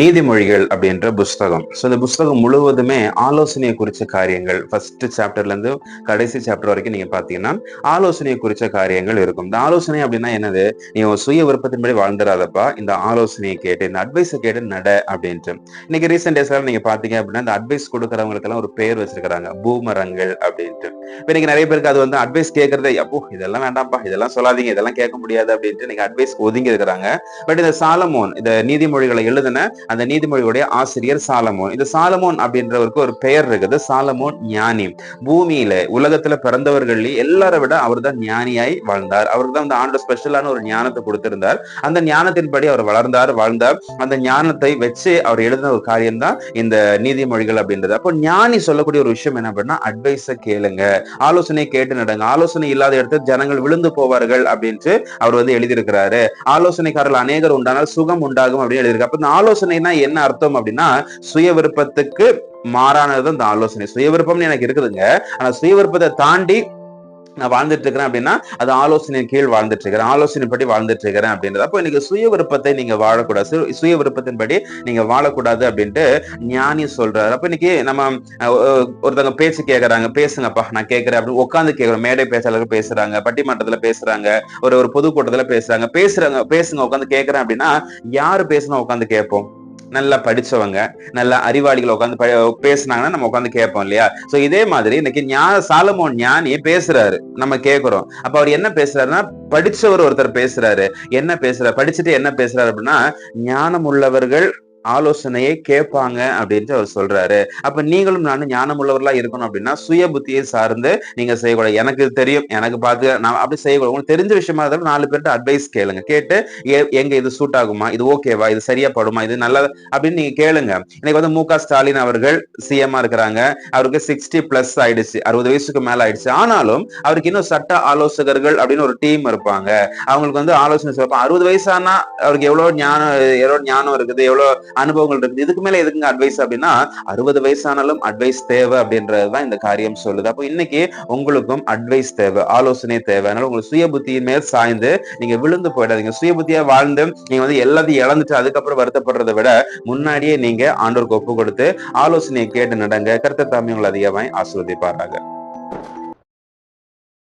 நீதிமொழிகள் அப்படின்ற புஸ்தகம். ஸோ இந்த புஸ்தகம் முழுவதுமே ஆலோசனையை குறித்த காரியங்கள். ஃபர்ஸ்ட் சாப்டர்ல இருந்து கடைசி சாப்டர் வரைக்கும் நீங்க பாத்தீங்கன்னா ஆலோசனையை குறித்த காரியங்கள் இருக்கும். இந்த ஆலோசனை அப்படின்னா என்னது? நீ உன் சுய விருப்பத்தின்படி வாழ்ந்துடாதப்பா, இந்த ஆலோசனையை கேட்டு இந்த அட்வைஸை கேட்டு நட அப்படின்ட்டு. இன்னைக்கு ரீசெண்ட் டேஸ்ல நீங்க பாத்தீங்க அப்படின்னா இந்த அட்வைஸ் கொடுக்கறவங்களுக்கு எல்லாம் ஒரு பேர் வச்சிருக்காங்க, பூமரங்கள் அப்படின்ட்டு. இப்ப இன்னைக்கு நிறைய பேருக்கு அது வந்து அட்வைஸ் கேட்கறதே, அப்போ இதெல்லாம் வேண்டாம்ப்பா, இதெல்லாம் சொல்லாதீங்க, இதெல்லாம் கேட்க முடியாது அப்படின்ட்டு நீங்க அட்வைஸ் ஒதுங்கி இருக்கிறாங்க. பட் இந்த சாலமோன் இந்த நீதிமொழிகளை எழுதின அந்த நீதிமொழியுடைய ஆசிரியர் சாலமோன். இந்த சாலமோன் அப்படின்றவருக்கு ஒரு பெயர் இருக்குது, சாலமோன் ஞானி. பூமியில உலகத்துல பிறந்தவர்கள்லயே எல்லாரை விட அவர் தான் ஞானியாய் வாழ்ந்தார். அவருக்கு தான் அந்த ஆண்டு ஸ்பெஷலான ஒரு ஞானத்தை கொடுத்திருந்தார். அந்த ஞானத்தின்படி அவர் வாழ்ந்தார். அந்த ஞானத்தை வச்சு அவர் எழுதின ஒரு காரியம் தான் இந்த நீதிமொழிகள் அப்படின்றது. அப்போ ஞானி சொல்லக்கூடிய ஒரு விஷயம் என்ன அப்படின்னா, அட்வைஸை கேளுங்க, ஆலோசனை கேட்டு நடங்க. ஆலோசனை இல்லாத இடத்துல ஜனங்கள் விழுந்து போவார்கள் அப்படின்ட்டு அவர் வந்து எழுதியிருக்கிறாரு. ஆலோசனைக்காரர்கள் அநேகர் உண்டானால் சுகம் உண்டாகும் அப்படின்னு எழுதியிருக்கு. அப்ப இந்த ஆலோசனைனா என்ன அர்த்தம் அப்படின்னா, சுய விருப்பத்துக்கு மாறானது இந்த ஆலோசனை. சுய விருப்பம்னு எனக்கு இருக்குதுங்க, ஆனா சுய விருப்பத்தை தாண்டி நான் வாழ்ந்துட்டு இருக்கிறேன் அப்படின்னா அது ஆலோசனையின் கீழ் வாழ்ந்துட்டு இருக்கிறேன், ஆலோசனைப்படி வாழ்ந்துட்டு இருக்கிறேன் அப்படின்றது. அப்போ இன்னைக்கு சுய விருப்பத்தை நீங்க வாழக்கூடாது, சுய விருப்பத்தின்படி நீங்க வாழக்கூடாது அப்படின்ட்டு ஞானி சொல்றாரு. அப்ப இன்னைக்கு நம்ம ஒருத்தவங்க பேச்சு கேட்கறாங்க, பேசுங்கப்பா நான் கேட்கிறேன் அப்படின்னு உட்காந்து கேட்கிறோம். மேடை பேச்சாளர்கள் பேசுறாங்க, பட்டிமன்றத்துல பேசுறாங்க, ஒரு பொதுக்கூட்டத்துல பேசுங்க உட்காந்து கேட்கிறேன் அப்படின்னா யாரு பேசுனா உட்காந்து கேட்போம்? நல்லா படிச்சவங்க, நல்ல அறிவாளிகள் உட்காந்து பேசினாங்கன்னா நம்ம உட்காந்து கேட்போம் இல்லையா? சோ இதே மாதிரி இன்னைக்கு சாலமோன் ஞானி பேசுறாரு, நம்ம கேட்கிறோம். அப்ப அவர் என்ன பேசுறாருன்னா, படிச்சவர் ஒருத்தர் பேசுறாரு. என்ன பேசுறாரு? படிச்சுட்டு என்ன பேசுறாரு அப்படின்னா, ஞானம் உள்ளவர்கள் ஆலோசனையை கேட்பாங்க அப்படின்ட்டு அவர் சொல்றாரு. அப்ப நீங்களும் நானும் ஞானம் உள்ளவர்களா இருக்கணும் அப்படின்னா சுய புத்தியை சார்ந்து நீங்க செய்யக்கூடாது. எனக்கு தெரியும், எனக்கு பார்த்து நான் அப்படி செய்யக்கூடாது. உங்களுக்கு தெரிஞ்ச விஷயமா இருந்தாலும் 4 பேர்ட்ட அட்வைஸ் கேளுங்க. கேட்டு எங்க இது சூட் ஆகுமா, இது ஓகேவா, இது சரியா படுமா, இது நல்லது அப்படின்னு நீங்க கேளுங்க. இன்னைக்கு வந்து மு க ஸ்டாலின் அவர்கள் சிஎம் இருக்கிறாங்க. அவருக்கு 60+ ஆயிடுச்சு, 60 வயசுக்கு மேல ஆயிடுச்சு. ஆனாலும் அவருக்கு இன்னும் சட்ட ஆலோசகர்கள் அப்படின்னு ஒரு டீம் இருப்பாங்க. அவங்களுக்கு வந்து ஆலோசனை சொல்லுவாங்க. 60 வயசானா அவருக்கு எவ்வளவு ஞானம் இருக்குது, எவ்வளவு அனுபவங்கள் இருக்குது. இதுக்கு மேல எதுக்குங்க அட்வைஸ் அப்படின்னா, 60 வயசானாலும் அட்வைஸ் தேவை அப்படின்றதுதான் இந்த காரியம் சொல்லுது. அப்போ இன்னைக்கு உங்களுக்கும் அட்வைஸ் தேவை, ஆலோசனை தேவை. அதனால உங்க சுய புத்தியின் மேல் சாய்ந்து நீங்க விழுந்து போயிடாதீங்க. சுய புத்தியா வாழ்ந்து நீங்க வந்து எல்லாத்தையும் இழந்துட்டு அதுக்கப்புறம் வருத்தப்படுறதை விட முன்னாடியே நீங்க ஆண்டவருக்கு ஒப்பு கொடுத்து ஆலோசனையை கேட்டு நடங்க. கர்த்தர் தாமே உங்களை அதிகமாய் ஆசீர்வதிப்பாராக.